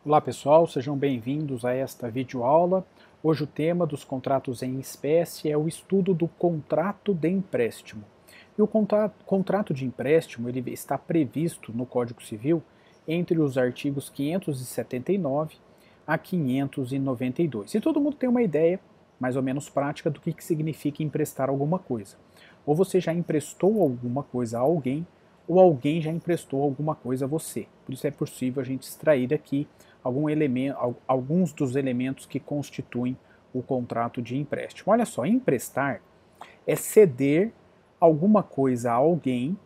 Olá pessoal, sejam bem-vindos a esta videoaula. Hoje o tema dos contratos em espécie é o estudo do contrato de empréstimo. E o contrato de empréstimo ele está previsto no Código Civil entre os artigos 579 a 592. E todo mundo tem uma ideia mais ou menos prática do que significa emprestar alguma coisa. Ou você já emprestou alguma coisa a alguém, ou alguém já emprestou alguma coisa a você. Por isso é possível a gente extrair aqui alguns dos elementos que constituem o contrato de empréstimo. Olha só, emprestar é ceder alguma coisa a alguém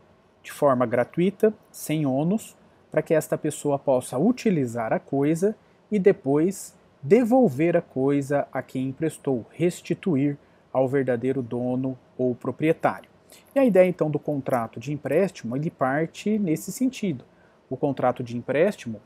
de forma gratuita, sem ônus, para que esta pessoa possa utilizar a coisa e depois devolver a coisa a quem emprestou, restituir ao verdadeiro dono ou proprietário. E a ideia então do contrato de empréstimo, ele parte nesse sentido. O contrato de empréstimo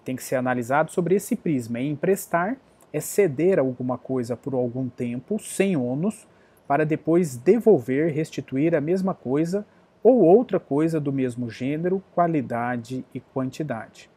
tem que ser analisado sobre esse prisma. É emprestar, é ceder alguma coisa por algum tempo, sem ônus, para depois devolver, restituir a mesma coisa ou outra coisa do mesmo gênero, qualidade e quantidade.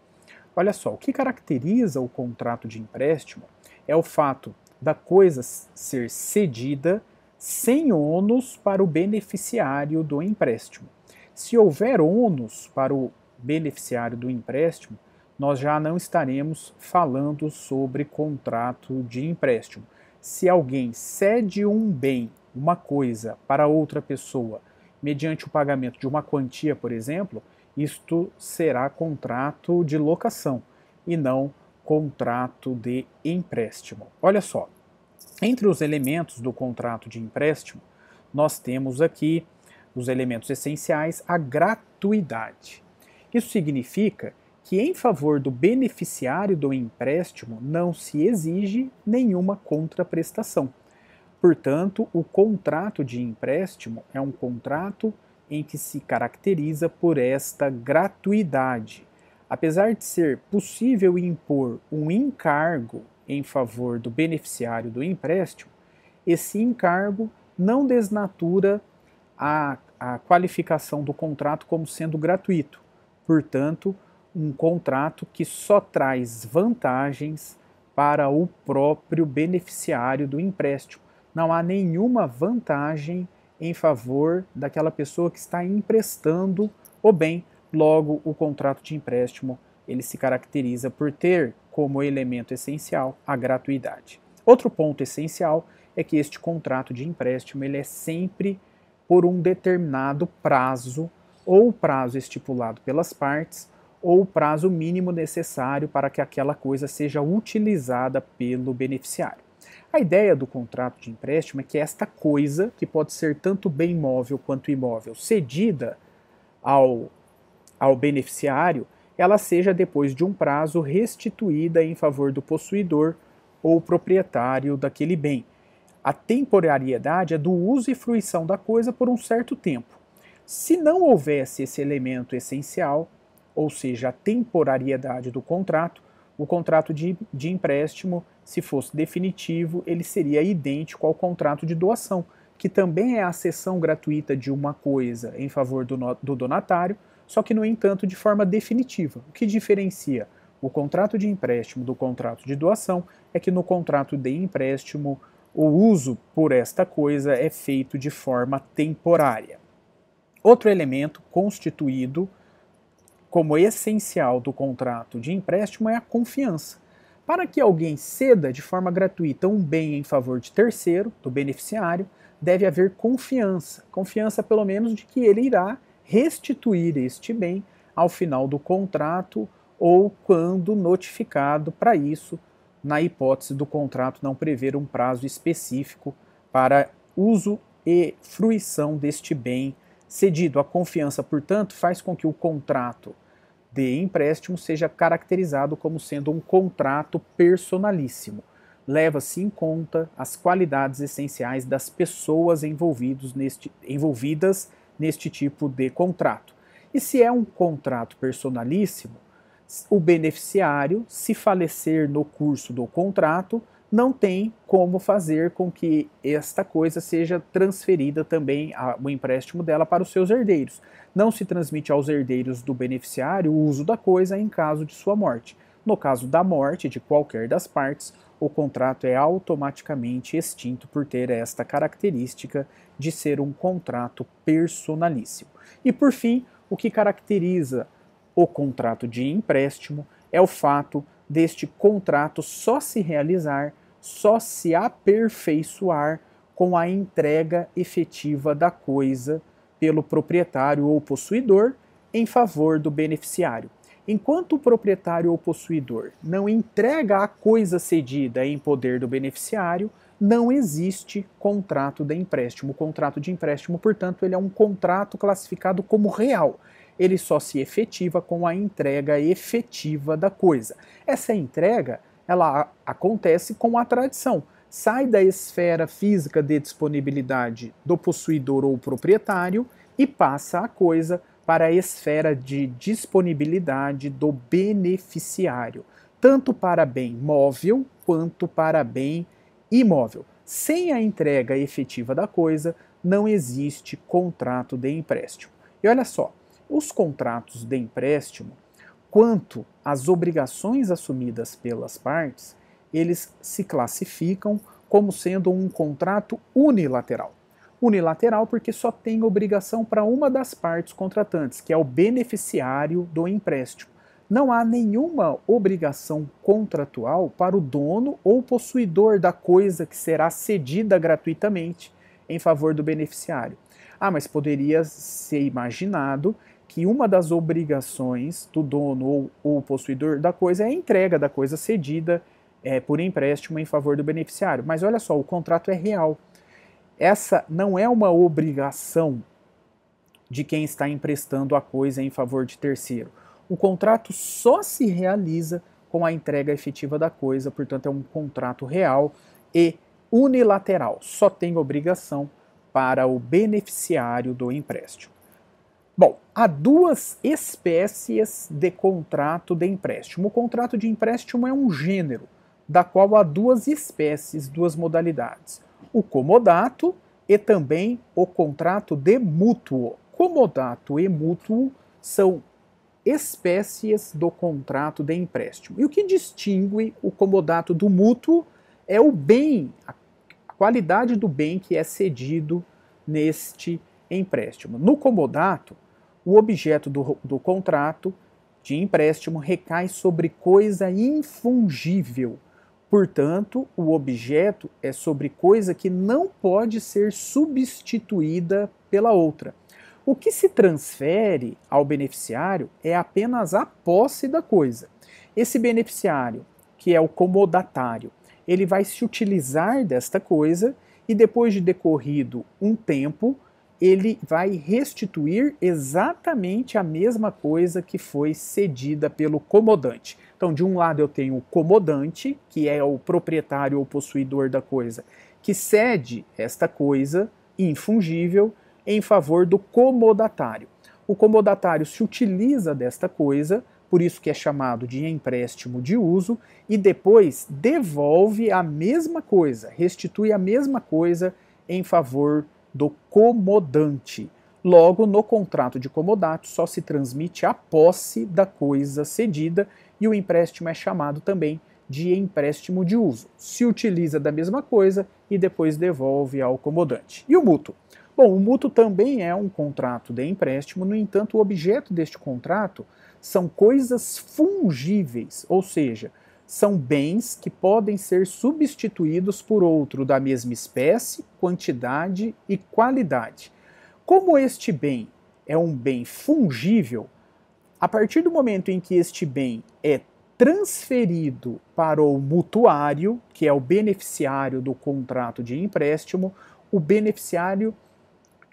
Olha só, o que caracteriza o contrato de empréstimo é o fato da coisa ser cedida sem ônus para o beneficiário do empréstimo. Se houver ônus para o beneficiário do empréstimo, nós já não estaremos falando sobre contrato de empréstimo. Se alguém cede um bem, uma coisa, para outra pessoa, mediante o pagamento de uma quantia, por exemplo, isto será contrato de locação e não contrato de empréstimo. Olha só, entre os elementos do contrato de empréstimo, nós temos aqui os elementos essenciais, a gratuidade. Isso significa que, em favor do beneficiário do empréstimo, não se exige nenhuma contraprestação. Portanto, o contrato de empréstimo é um contrato em que se caracteriza por esta gratuidade. Apesar de ser possível impor um encargo em favor do beneficiário do empréstimo, esse encargo não desnatura a qualificação do contrato como sendo gratuito. Portanto, um contrato que só traz vantagens para o próprio beneficiário do empréstimo. Não há nenhuma vantagem em favor daquela pessoa que está emprestando o bem. Logo, o contrato de empréstimo ele se caracteriza por ter como elemento essencial a gratuidade. Outro ponto essencial é que este contrato de empréstimo ele é sempre por um determinado prazo, ou prazo estipulado pelas partes, ou o prazo mínimo necessário para que aquela coisa seja utilizada pelo beneficiário. A ideia do contrato de empréstimo é que esta coisa, que pode ser tanto bem móvel quanto imóvel, cedida ao beneficiário, ela seja depois de um prazo restituída em favor do possuidor ou proprietário daquele bem. A temporariedade é do uso e fruição da coisa por um certo tempo. Se não houvesse esse elemento essencial, ou seja, a temporariedade do contrato, o contrato de empréstimo, se fosse definitivo, ele seria idêntico ao contrato de doação, que também é a cessão gratuita de uma coisa em favor do donatário, só que, no entanto, de forma definitiva. O que diferencia o contrato de empréstimo do contrato de doação é que no contrato de empréstimo o uso por esta coisa é feito de forma temporária. Outro elemento constituído como essencial do contrato de empréstimo é a confiança. Para que alguém ceda de forma gratuita um bem em favor de terceiro, do beneficiário, deve haver confiança. Confiança, pelo menos, de que ele irá restituir este bem ao final do contrato ou quando notificado para isso, na hipótese do contrato não prever um prazo específico para uso e fruição deste bem cedido. A confiança, portanto, faz com que o contrato de empréstimo seja caracterizado como sendo um contrato personalíssimo. Leva-se em conta as qualidades essenciais das pessoas envolvidas neste tipo de contrato. E se é um contrato personalíssimo, o beneficiário, se falecer no curso do contrato, não tem como fazer com que esta coisa seja transferida também, o empréstimo dela, para os seus herdeiros. Não se transmite aos herdeiros do beneficiário o uso da coisa em caso de sua morte. No caso da morte de qualquer das partes, o contrato é automaticamente extinto por ter esta característica de ser um contrato personalíssimo. E por fim, o que caracteriza o contrato de empréstimo é o fato deste contrato só se realizar, só se aperfeiçoar com a entrega efetiva da coisa pelo proprietário ou possuidor em favor do beneficiário. Enquanto o proprietário ou possuidor não entrega a coisa cedida em poder do beneficiário, não existe contrato de empréstimo. O contrato de empréstimo, portanto, ele é um contrato classificado como real. Ele só se efetiva com a entrega efetiva da coisa. Essa entrega, ela acontece com a tradição. Sai da esfera física de disponibilidade do possuidor ou proprietário e passa a coisa para a esfera de disponibilidade do beneficiário, tanto para bem móvel quanto para bem imóvel. Sem a entrega efetiva da coisa, não existe contrato de empréstimo. E olha só, os contratos de empréstimo, quanto às obrigações assumidas pelas partes, eles se classificam como sendo um contrato unilateral. Unilateral porque só tem obrigação para uma das partes contratantes, que é o beneficiário do empréstimo. Não há nenhuma obrigação contratual para o dono ou possuidor da coisa que será cedida gratuitamente em favor do beneficiário. Ah, mas poderia ser imaginado que uma das obrigações do dono ou possuidor da coisa é a entrega da coisa cedida por empréstimo em favor do beneficiário. Mas olha só, o contrato é real. Essa não é uma obrigação de quem está emprestando a coisa em favor de terceiro. O contrato só se realiza com a entrega efetiva da coisa, portanto é um contrato real e unilateral. Só tem obrigação para o beneficiário do empréstimo. Bom, há duas espécies de contrato de empréstimo. O contrato de empréstimo é um gênero, da qual há duas espécies, duas modalidades. O comodato e também o contrato de mútuo. Comodato e mútuo são espécies do contrato de empréstimo. E o que distingue o comodato do mútuo é o bem, a qualidade do bem que é cedido neste empréstimo. No comodato, o objeto do contrato de empréstimo recai sobre coisa infungível. Portanto, o objeto é sobre coisa que não pode ser substituída pela outra. O que se transfere ao beneficiário é apenas a posse da coisa. Esse beneficiário, que é o comodatário, ele vai se utilizar desta coisa e depois de decorrido um tempo, ele vai restituir exatamente a mesma coisa que foi cedida pelo comodante. Então, de um lado eu tenho o comodante, que é o proprietário ou possuidor da coisa, que cede esta coisa infungível em favor do comodatário. O comodatário se utiliza desta coisa, por isso que é chamado de empréstimo de uso, e depois devolve a mesma coisa, restitui a mesma coisa em favor do comodante. Logo, no contrato de comodato só se transmite a posse da coisa cedida e o empréstimo é chamado também de empréstimo de uso. Se utiliza da mesma coisa e depois devolve ao comodante. E o mútuo? Bom, o mútuo também é um contrato de empréstimo, no entanto, o objeto deste contrato são coisas fungíveis, ou seja, são bens que podem ser substituídos por outro da mesma espécie, quantidade e qualidade. Como este bem é um bem fungível, a partir do momento em que este bem é transferido para o mutuário, que é o beneficiário do contrato de empréstimo, o beneficiário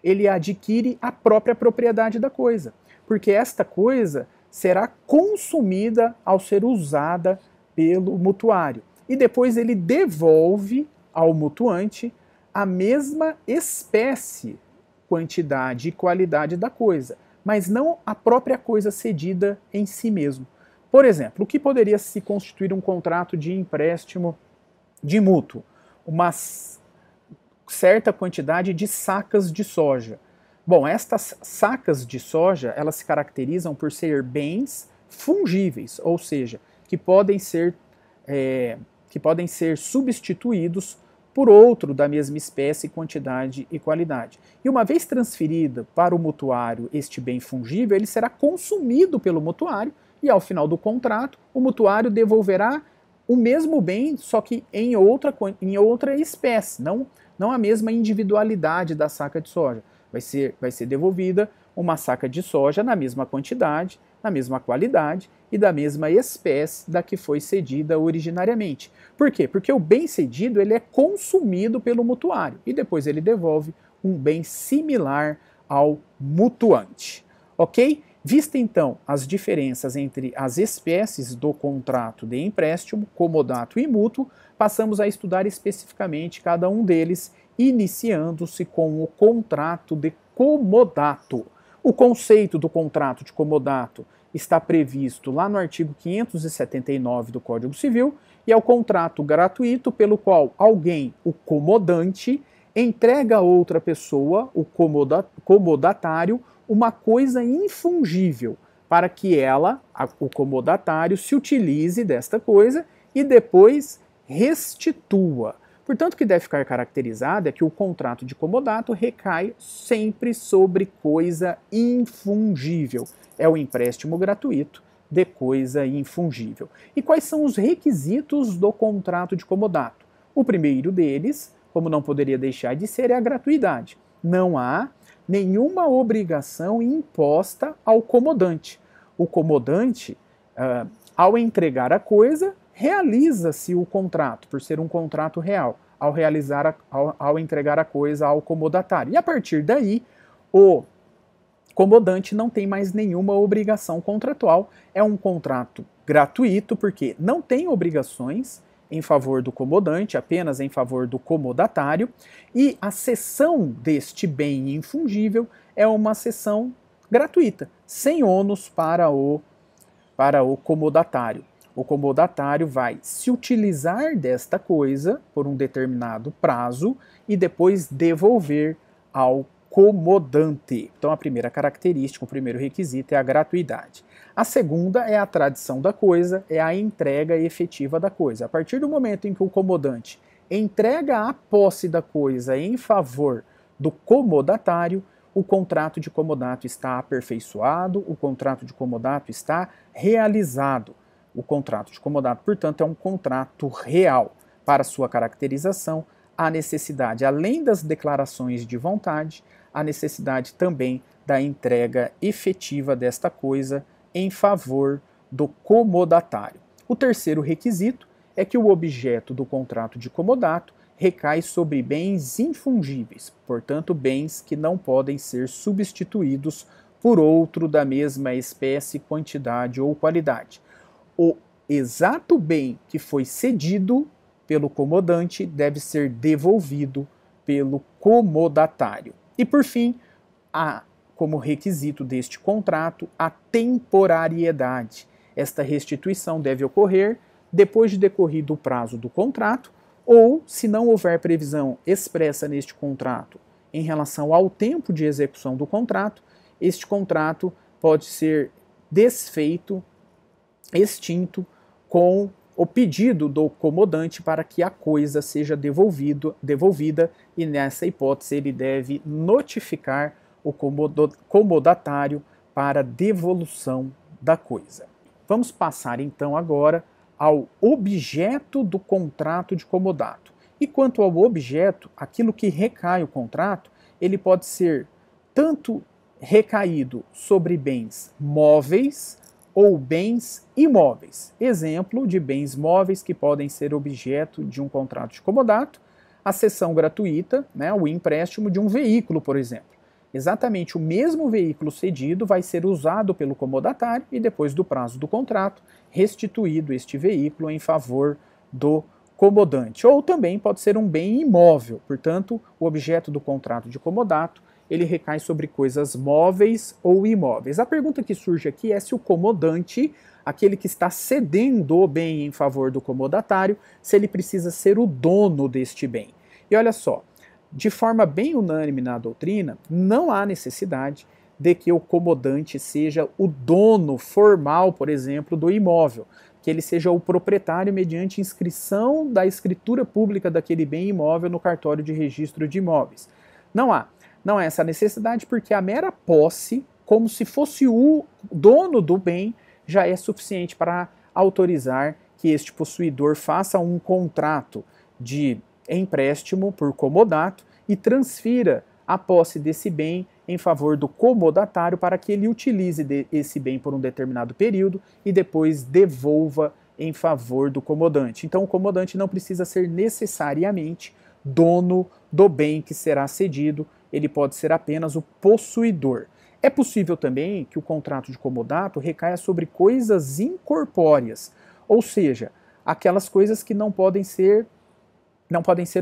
ele adquire a própria propriedade da coisa, porque esta coisa será consumida ao ser usada pelo mutuário. E depois ele devolve ao mutuante a mesma espécie, quantidade e qualidade da coisa, mas não a própria coisa cedida em si mesmo. Por exemplo, o que poderia se constituir um contrato de empréstimo de mútuo? Uma certa quantidade de sacas de soja. Bom, estas sacas de soja, elas se caracterizam por ser bens fungíveis, ou seja, que podem ser substituídos por outro da mesma espécie, quantidade e qualidade. E uma vez transferida para o mutuário este bem fungível, ele será consumido pelo mutuário e ao final do contrato o mutuário devolverá o mesmo bem, só que em outra espécie, não a mesma individualidade da saca de soja. Vai ser devolvida uma saca de soja na mesma quantidade, na mesma qualidade e da mesma espécie da que foi cedida originariamente. Por quê? Porque o bem cedido ele é consumido pelo mutuário e depois ele devolve um bem similar ao mutuante. Ok? Vista então as diferenças entre as espécies do contrato de empréstimo, comodato e mútuo, passamos a estudar especificamente cada um deles, iniciando-se com o contrato de comodato. O conceito do contrato de comodato está previsto lá no artigo 579 do Código Civil e é o contrato gratuito pelo qual alguém, o comodante, entrega a outra pessoa, o comodatário, uma coisa infungível para que ela, o comodatário, se utilize desta coisa e depois restitua. Portanto, o que deve ficar caracterizado é que o contrato de comodato recai sempre sobre coisa infungível. É o empréstimo gratuito de coisa infungível. E quais são os requisitos do contrato de comodato? O primeiro deles, como não poderia deixar de ser, é a gratuidade. Não há nenhuma obrigação imposta ao comodante. O comodante, ao entregar a coisa, realiza-se o contrato, por ser um contrato real, ao entregar a coisa ao comodatário. E a partir daí, o comodante não tem mais nenhuma obrigação contratual. É um contrato gratuito, porque não tem obrigações em favor do comodante, apenas em favor do comodatário, e a cessão deste bem infungível é uma cessão gratuita, sem ônus para o comodatário. O comodatário vai se utilizar desta coisa por um determinado prazo e depois devolver ao comodante. Então a primeira característica, o primeiro requisito é a gratuidade. A segunda é a tradição da coisa, é a entrega efetiva da coisa. A partir do momento em que o comodante entrega a posse da coisa em favor do comodatário, o contrato de comodato está aperfeiçoado, o contrato de comodato está realizado. O contrato de comodato, portanto, é um contrato real. Para sua caracterização, há necessidade, além das declarações de vontade, a necessidade também da entrega efetiva desta coisa em favor do comodatário. O terceiro requisito é que o objeto do contrato de comodato recai sobre bens infungíveis, portanto, bens que não podem ser substituídos por outro da mesma espécie, quantidade ou qualidade. O exato bem que foi cedido pelo comodante deve ser devolvido pelo comodatário. E por fim, há como requisito deste contrato a temporariedade. Esta restituição deve ocorrer depois de decorrido o prazo do contrato ou, se não houver previsão expressa neste contrato em relação ao tempo de execução do contrato, este contrato pode ser desfeito, extinto, com o pedido do comodante para que a coisa seja devolvida e nessa hipótese ele deve notificar o comodatário para devolução da coisa. Vamos passar então agora ao objeto do contrato de comodato. E quanto ao objeto, aquilo que recai o contrato, ele pode ser tanto recaído sobre bens móveis ou bens imóveis. Exemplo de bens móveis que podem ser objeto de um contrato de comodato, a cessão gratuita, o empréstimo de um veículo, por exemplo. Exatamente o mesmo veículo cedido vai ser usado pelo comodatário e depois do prazo do contrato, restituído este veículo em favor do comodante. Ou também pode ser um bem imóvel, portanto, o objeto do contrato de comodato ele recai sobre coisas móveis ou imóveis. A pergunta que surge aqui é se o comodante, aquele que está cedendo o bem em favor do comodatário, se ele precisa ser o dono deste bem. E olha só, de forma bem unânime na doutrina, não há necessidade de que o comodante seja o dono formal, por exemplo, do imóvel. que ele seja o proprietário mediante inscrição da escritura pública daquele bem imóvel no cartório de registro de imóveis. Não há essa necessidade, porque a mera posse, como se fosse o dono do bem, já é suficiente para autorizar que este possuidor faça um contrato de empréstimo por comodato e transfira a posse desse bem em favor do comodatário para que ele utilize esse bem por um determinado período e depois devolva em favor do comodante. Então o comodante não precisa ser necessariamente dono do bem que será cedido, ele pode ser apenas o possuidor. É possível também que o contrato de comodato recaia sobre coisas incorpóreas, ou seja, aquelas coisas que não podem ser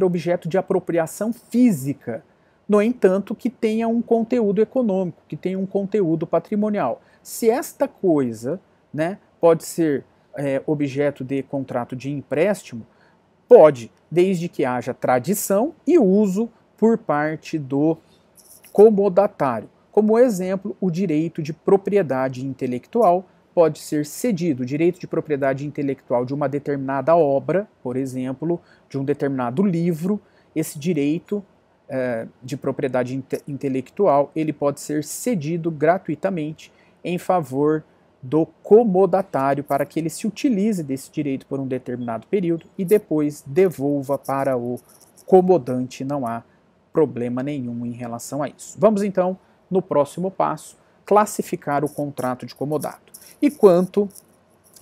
objeto de apropriação física, no entanto, que tenha um conteúdo econômico, que tenha um conteúdo patrimonial. Se esta coisa, né, pode ser objeto de contrato de empréstimo, pode, desde que haja tradição e uso por parte do comodatário. Como exemplo, o direito de propriedade intelectual pode ser cedido. O direito de propriedade intelectual de uma determinada obra, por exemplo, de um determinado livro, esse direito de propriedade intelectual, ele pode ser cedido gratuitamente em favor do comodatário para que ele se utilize desse direito por um determinado período e depois devolva para o comodante. Não há problema nenhum em relação a isso. Vamos então, no próximo passo, classificar o contrato de comodato. E quanto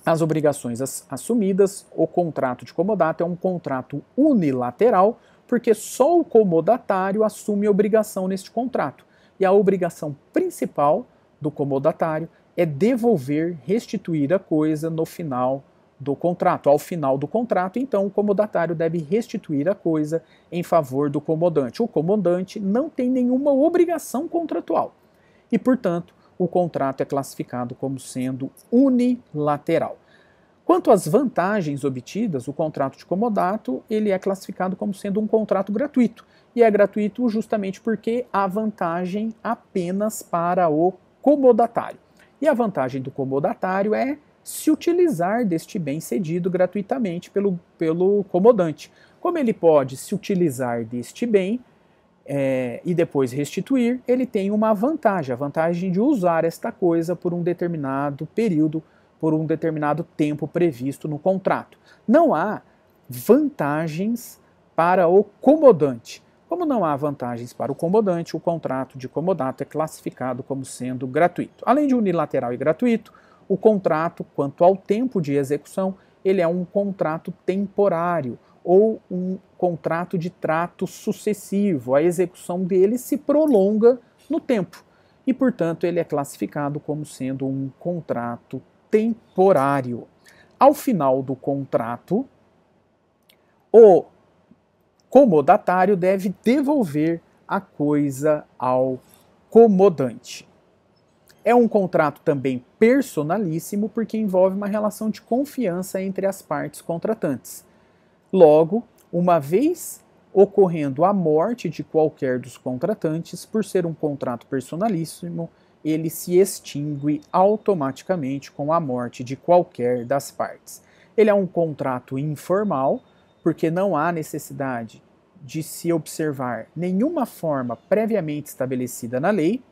às obrigações assumidas, o contrato de comodato é um contrato unilateral, porque só o comodatário assume obrigação neste contrato. E a obrigação principal do comodatário é devolver, restituir a coisa no final do contrato. Ao final do contrato, então, o comodatário deve restituir a coisa em favor do comodante. O comodante não tem nenhuma obrigação contratual e, portanto, o contrato é classificado como sendo unilateral. Quanto às vantagens obtidas, o contrato de comodato ele é classificado como sendo um contrato gratuito. E é gratuito justamente porque há vantagem apenas para o comodatário. E a vantagem do comodatário é se utilizar deste bem cedido gratuitamente pelo comodante. Como ele pode se utilizar deste bem e depois restituir, ele tem uma vantagem, a vantagem de usar esta coisa por um determinado período, por um determinado tempo previsto no contrato. Não há vantagens para o comodante. Como não há vantagens para o comodante, o contrato de comodato é classificado como sendo gratuito. Além de unilateral e gratuito, o contrato, quanto ao tempo de execução, ele é um contrato temporário ou um contrato de trato sucessivo. A execução dele se prolonga no tempo e, portanto, ele é classificado como sendo um contrato temporário. Ao final do contrato, o comodatário deve devolver a coisa ao comodante. É um contrato também personalíssimo porque envolve uma relação de confiança entre as partes contratantes. Logo, uma vez ocorrendo a morte de qualquer dos contratantes, por ser um contrato personalíssimo, ele se extingue automaticamente com a morte de qualquer das partes. Ele é um contrato informal, porque não há necessidade de se observar nenhuma forma previamente estabelecida na lei,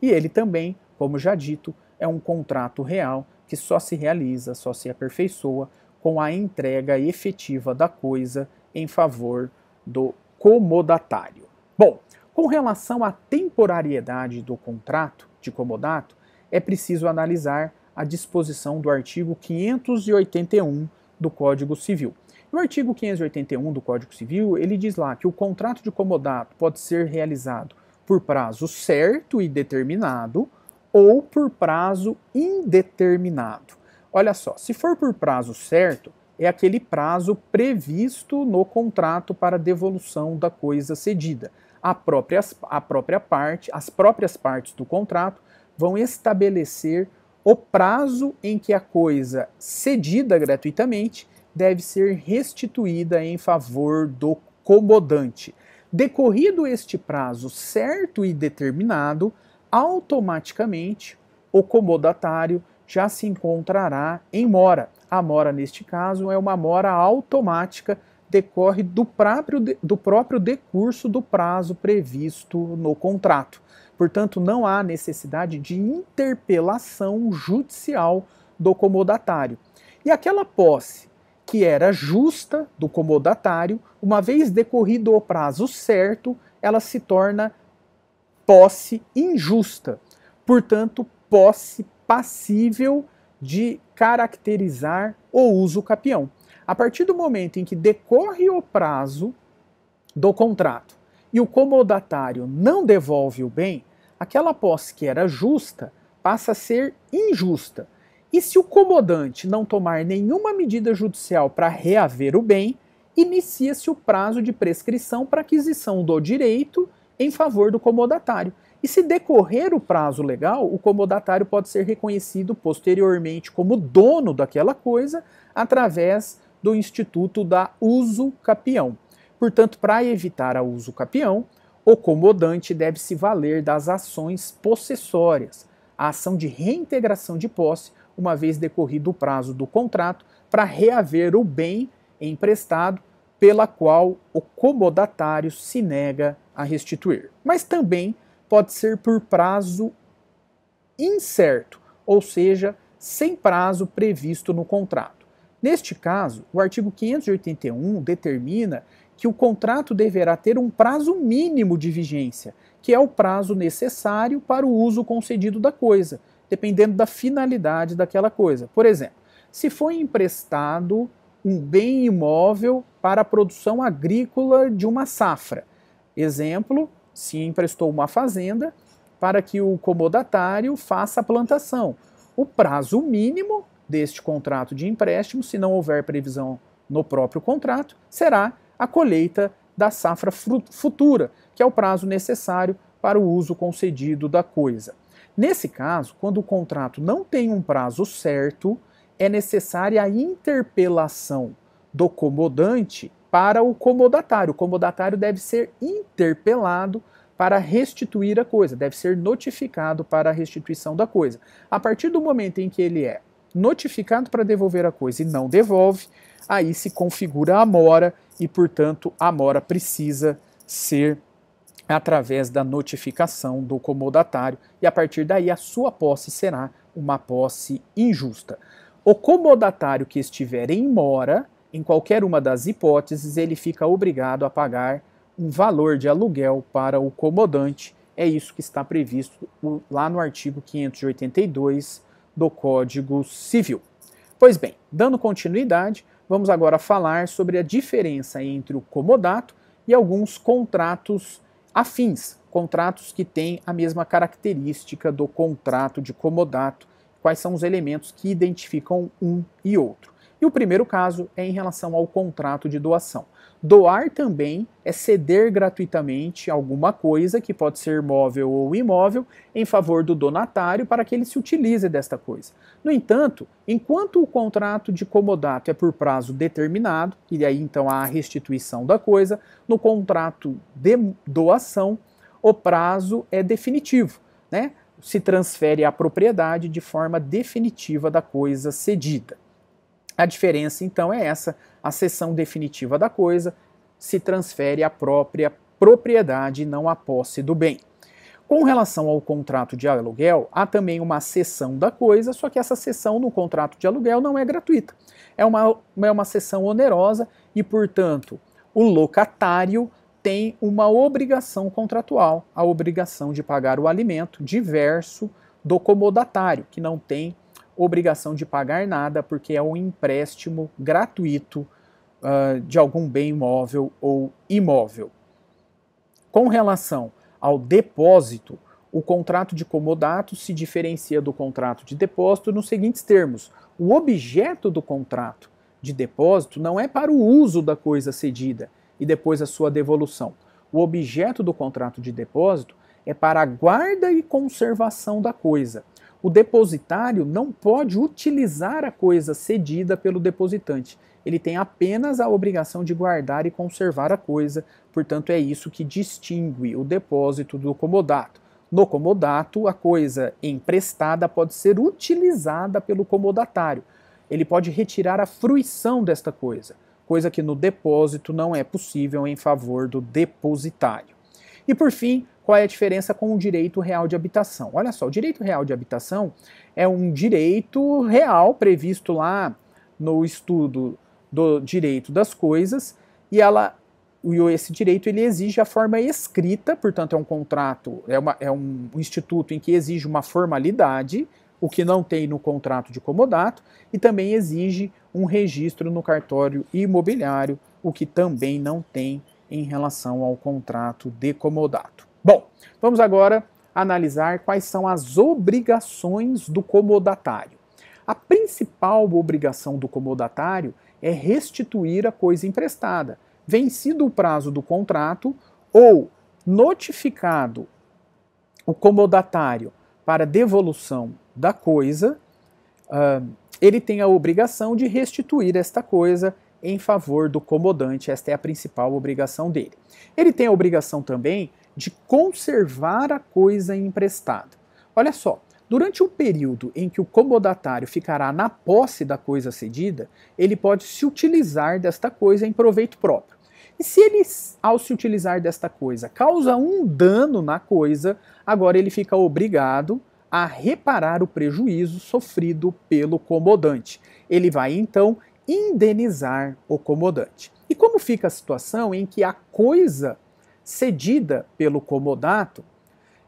e ele também, como já dito, é um contrato real que só se realiza, só se aperfeiçoa com a entrega efetiva da coisa em favor do comodatário. Bom, com relação à temporariedade do contrato de comodato, é preciso analisar a disposição do artigo 581 do Código Civil. No artigo 581 do Código Civil, ele diz lá que o contrato de comodato pode ser realizado por prazo certo e determinado ou por prazo indeterminado. Olha só, se for por prazo certo, é aquele prazo previsto no contrato para devolução da coisa cedida. As próprias partes do contrato vão estabelecer o prazo em que a coisa cedida gratuitamente deve ser restituída em favor do comodante. Decorrido este prazo certo e determinado, automaticamente o comodatário já se encontrará em mora. A mora, neste caso, é uma mora automática, decorre do próprio decurso do prazo previsto no contrato. Portanto, não há necessidade de interpelação judicial do comodatário. E aquela posse que era justa do comodatário, uma vez decorrido o prazo certo, ela se torna posse injusta. Portanto, posse passível de caracterizar o uso capião. A partir do momento em que decorre o prazo do contrato e o comodatário não devolve o bem, aquela posse que era justa passa a ser injusta. E se o comodante não tomar nenhuma medida judicial para reaver o bem, inicia-se o prazo de prescrição para aquisição do direito em favor do comodatário. E se decorrer o prazo legal, o comodatário pode ser reconhecido posteriormente como dono daquela coisa através do instituto da uso capião. Portanto, para evitar a uso capião, o comodante deve se valer das ações possessórias, a ação de reintegração de posse, uma vez decorrido o prazo do contrato, para reaver o bem emprestado, pela qual o comodatário se nega a restituir. Mas também pode ser por prazo incerto, ou seja, sem prazo previsto no contrato. Neste caso, o artigo 581 determina que o contrato deverá ter um prazo mínimo de vigência, que é o prazo necessário para o uso concedido da coisa, dependendo da finalidade daquela coisa. Por exemplo, se foi emprestado um bem imóvel para a produção agrícola de uma safra. Exemplo, se emprestou uma fazenda para que o comodatário faça a plantação. O prazo mínimo deste contrato de empréstimo, se não houver previsão no próprio contrato, será a colheita da safra futura, que é o prazo necessário para o uso concedido da coisa. Nesse caso, quando o contrato não tem um prazo certo, é necessária a interpelação do comodante para o comodatário. O comodatário deve ser interpelado para restituir a coisa, deve ser notificado para a restituição da coisa. A partir do momento em que ele é notificado para devolver a coisa e não devolve, aí se configura a mora e, portanto, a mora precisa ser através da notificação do comodatário e, a partir daí, a sua posse será uma posse injusta. O comodatário que estiver em mora, em qualquer uma das hipóteses, ele fica obrigado a pagar um valor de aluguel para o comodante. É isso que está previsto lá no artigo 582 do Código Civil. Pois bem, dando continuidade, vamos agora falar sobre a diferença entre o comodato e alguns contratos afins, contratos que têm a mesma característica do contrato de comodato, quais são os elementos que identificam um e outro. E o primeiro caso é em relação ao contrato de doação. Doar também é ceder gratuitamente alguma coisa, que pode ser móvel ou imóvel, em favor do donatário para que ele se utilize desta coisa. No entanto, enquanto o contrato de comodato é por prazo determinado, e aí então há a restituição da coisa, no contrato de doação, o prazo é definitivo, né? Se transfere a propriedade de forma definitiva da coisa cedida. A diferença, então, é essa: a cessão definitiva da coisa se transfere à própria propriedade, não à posse do bem. Com relação ao contrato de aluguel, há também uma cessão da coisa, só que essa cessão no contrato de aluguel não é gratuita. É uma cessão onerosa e, portanto, o locatário tem uma obrigação contratual, a obrigação de pagar o alimento, diverso do comodatário, que não tem obrigação de pagar nada, porque é um empréstimo gratuito de algum bem móvel ou imóvel. Com relação ao depósito, o contrato de comodato se diferencia do contrato de depósito nos seguintes termos: o objeto do contrato de depósito não é para o uso da coisa cedida e depois a sua devolução. O objeto do contrato de depósito é para a guarda e conservação da coisa. O depositário não pode utilizar a coisa cedida pelo depositante. Ele tem apenas a obrigação de guardar e conservar a coisa, portanto é isso que distingue o depósito do comodato. No comodato, a coisa emprestada pode ser utilizada pelo comodatário. Ele pode retirar a fruição desta coisa, coisa que no depósito não é possível em favor do depositário. E por fim, qual é a diferença com o direito real de habitação? Olha só, o direito real de habitação é um direito real previsto lá no estudo do direito das coisas, e esse direito ele exige a forma escrita, portanto é um contrato, é um instituto em que exige uma formalidade, o que não tem no contrato de comodato, e também exige um registro no cartório imobiliário, o que também não tem em relação ao contrato de comodato. Bom, vamos agora analisar quais são as obrigações do comodatário. A principal obrigação do comodatário é restituir a coisa emprestada, vencido o prazo do contrato ou notificado o comodatário para devolução da coisa, ele tem a obrigação de restituir esta coisa em favor do comodante. Esta é a principal obrigação dele. Ele tem a obrigação também de conservar a coisa emprestada. Olha só, durante um período em que o comodatário ficará na posse da coisa cedida, ele pode se utilizar desta coisa em proveito próprio. E se ele, ao se utilizar desta coisa, causa um dano na coisa, agora ele fica obrigado a reparar o prejuízo sofrido pelo comodante. Ele vai então indenizar o comodante. E como fica a situação em que a coisa cedida pelo comodato,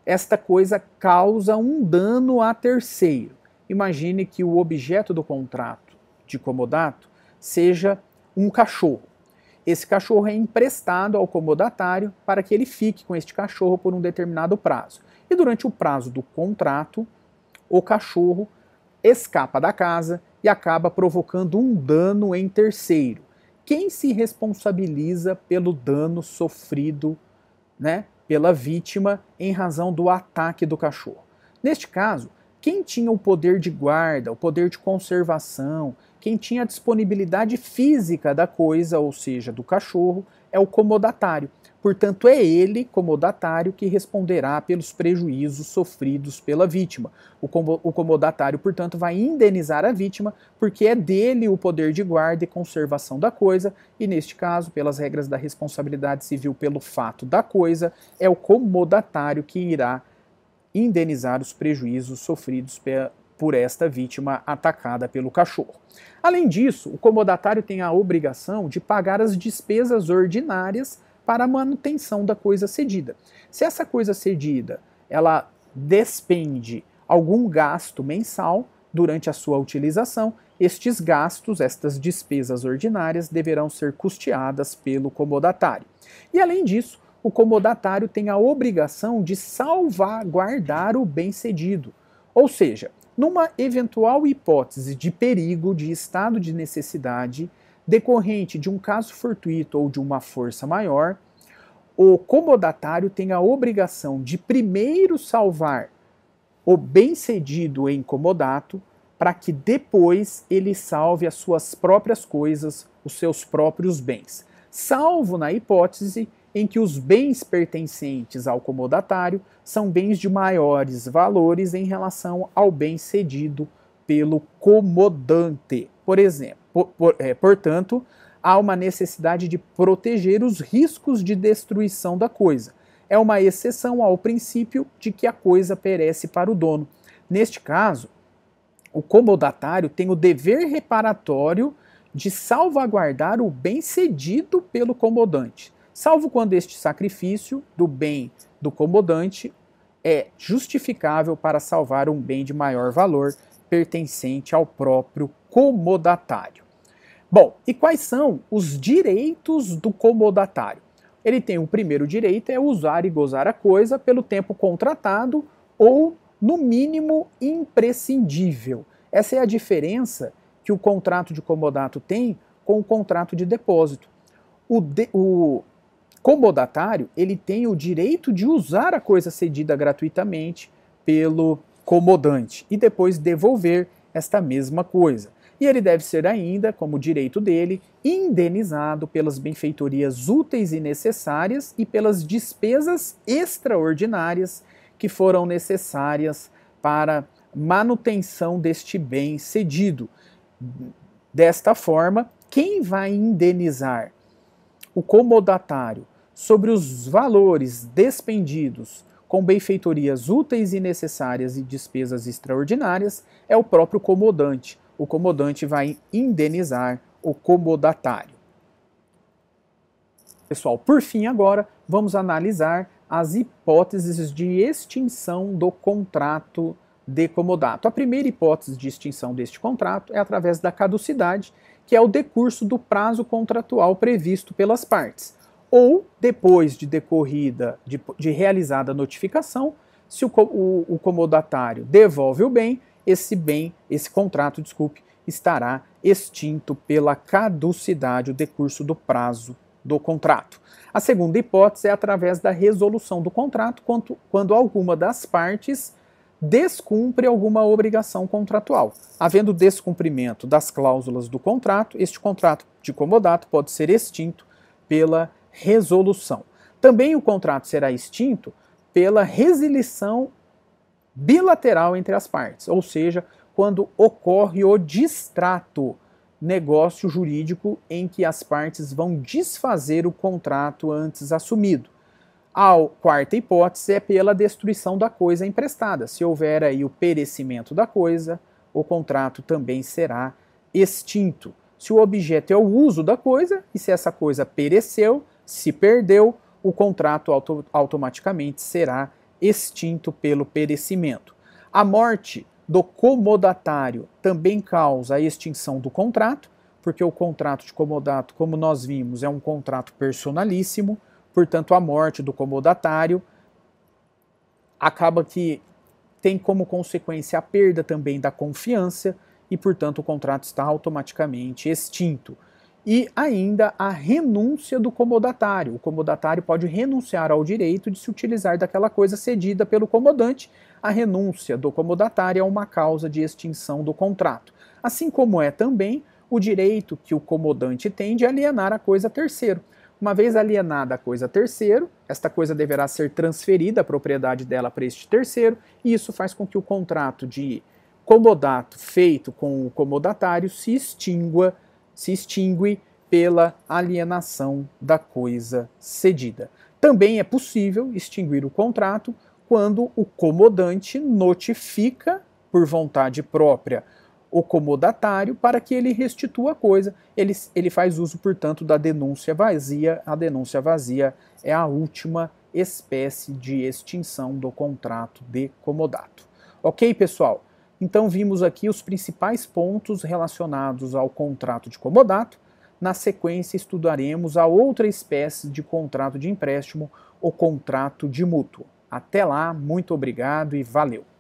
esta coisa causa um dano a terceiro? Imagine que o objeto do contrato de comodato seja um cachorro. Esse cachorro é emprestado ao comodatário para que ele fique com este cachorro por um determinado prazo. E durante o prazo do contrato, o cachorro escapa da casa e acaba provocando um dano em terceiro. Quem se responsabiliza pelo dano sofrido, pela vítima em razão do ataque do cachorro? Neste caso, quem tinha o poder de guarda, o poder de conservação, quem tinha a disponibilidade física da coisa, ou seja, do cachorro, é o comodatário. Portanto, é ele, comodatário, que responderá pelos prejuízos sofridos pela vítima. O comodatário, portanto, vai indenizar a vítima, porque é dele o poder de guarda e conservação da coisa, e neste caso, pelas regras da responsabilidade civil pelo fato da coisa, é o comodatário que irá indenizar os prejuízos sofridos por esta vítima atacada pelo cachorro. Além disso, o comodatário tem a obrigação de pagar as despesas ordinárias para a manutenção da coisa cedida. Se essa coisa cedida ela despende algum gasto mensal durante a sua utilização, estes gastos, estas despesas ordinárias, deverão ser custeadas pelo comodatário. E além disso, o comodatário tem a obrigação de salvaguardar o bem cedido. Ou seja, numa eventual hipótese de perigo, de estado de necessidade, decorrente de um caso fortuito ou de uma força maior, o comodatário tem a obrigação de primeiro salvar o bem cedido em comodato, para que depois ele salve as suas próprias coisas, os seus próprios bens, salvo na hipótese em que os bens pertencentes ao comodatário são bens de maiores valores em relação ao bem cedido pelo comodante. Por exemplo, portanto, há uma necessidade de proteger os riscos de destruição da coisa. É uma exceção ao princípio de que a coisa perece para o dono. Neste caso, o comodatário tem o dever reparatório de salvaguardar o bem cedido pelo comodante, salvo quando este sacrifício do bem do comodante é justificável para salvar um bem de maior valor pertencente ao próprio comodatário. Bom, e quais são os direitos do comodatário? Ele tem o primeiro direito, é usar e gozar a coisa pelo tempo contratado ou, no mínimo, imprescindível. Essa é a diferença que o contrato de comodato tem com o contrato de depósito. O comodatário, ele tem o direito de usar a coisa cedida gratuitamente pelo comodante e depois devolver esta mesma coisa. E ele deve ser ainda, como direito dele, indenizado pelas benfeitorias úteis e necessárias e pelas despesas extraordinárias que foram necessárias para manutenção deste bem cedido. Desta forma, quem vai indenizar o comodatário sobre os valores despendidos com benfeitorias úteis e necessárias e despesas extraordinárias é o próprio comodante. O comodante vai indenizar o comodatário. Pessoal, por fim agora, vamos analisar as hipóteses de extinção do contrato de comodato. A primeira hipótese de extinção deste contrato é através da caducidade, que é o decurso do prazo contratual previsto pelas partes, ou depois de decorrida, de realizada a notificação, se o comodatário devolve o bem, esse contrato, estará extinto pela caducidade, o decurso do prazo do contrato. A segunda hipótese é através da resolução do contrato quando alguma das partes descumpre alguma obrigação contratual. Havendo descumprimento das cláusulas do contrato, este contrato de comodato pode ser extinto pela resolução. Também o contrato será extinto pela resilição bilateral entre as partes, ou seja, quando ocorre o distrato, negócio jurídico em que as partes vão desfazer o contrato antes assumido. A quarta hipótese é pela destruição da coisa emprestada. Se houver aí o perecimento da coisa, o contrato também será extinto. Se o objeto é o uso da coisa, e se essa coisa pereceu, se perdeu, o contrato automaticamente será extinto pelo perecimento. A morte do comodatário também causa a extinção do contrato, porque o contrato de comodato, como nós vimos, é um contrato personalíssimo, portanto a morte do comodatário acaba que tem como consequência a perda também da confiança e, portanto, o contrato está automaticamente extinto. E ainda a renúncia do comodatário. O comodatário pode renunciar ao direito de se utilizar daquela coisa cedida pelo comodante. A renúncia do comodatário é uma causa de extinção do contrato. Assim como é também o direito que o comodante tem de alienar a coisa a terceiro. Uma vez alienada a coisa a terceiro, esta coisa deverá ser transferida, a propriedade dela, para este terceiro, e isso faz com que o contrato de comodato feito com o comodatário se extingue pela alienação da coisa cedida. Também é possível extinguir o contrato quando o comodante notifica, por vontade própria, o comodatário para que ele restitua a coisa. Ele faz uso, portanto, da denúncia vazia. A denúncia vazia é a última espécie de extinção do contrato de comodato. Ok, pessoal? Então vimos aqui os principais pontos relacionados ao contrato de comodato. Na sequência estudaremos a outra espécie de contrato de empréstimo, o contrato de mútuo. Até lá, muito obrigado e valeu!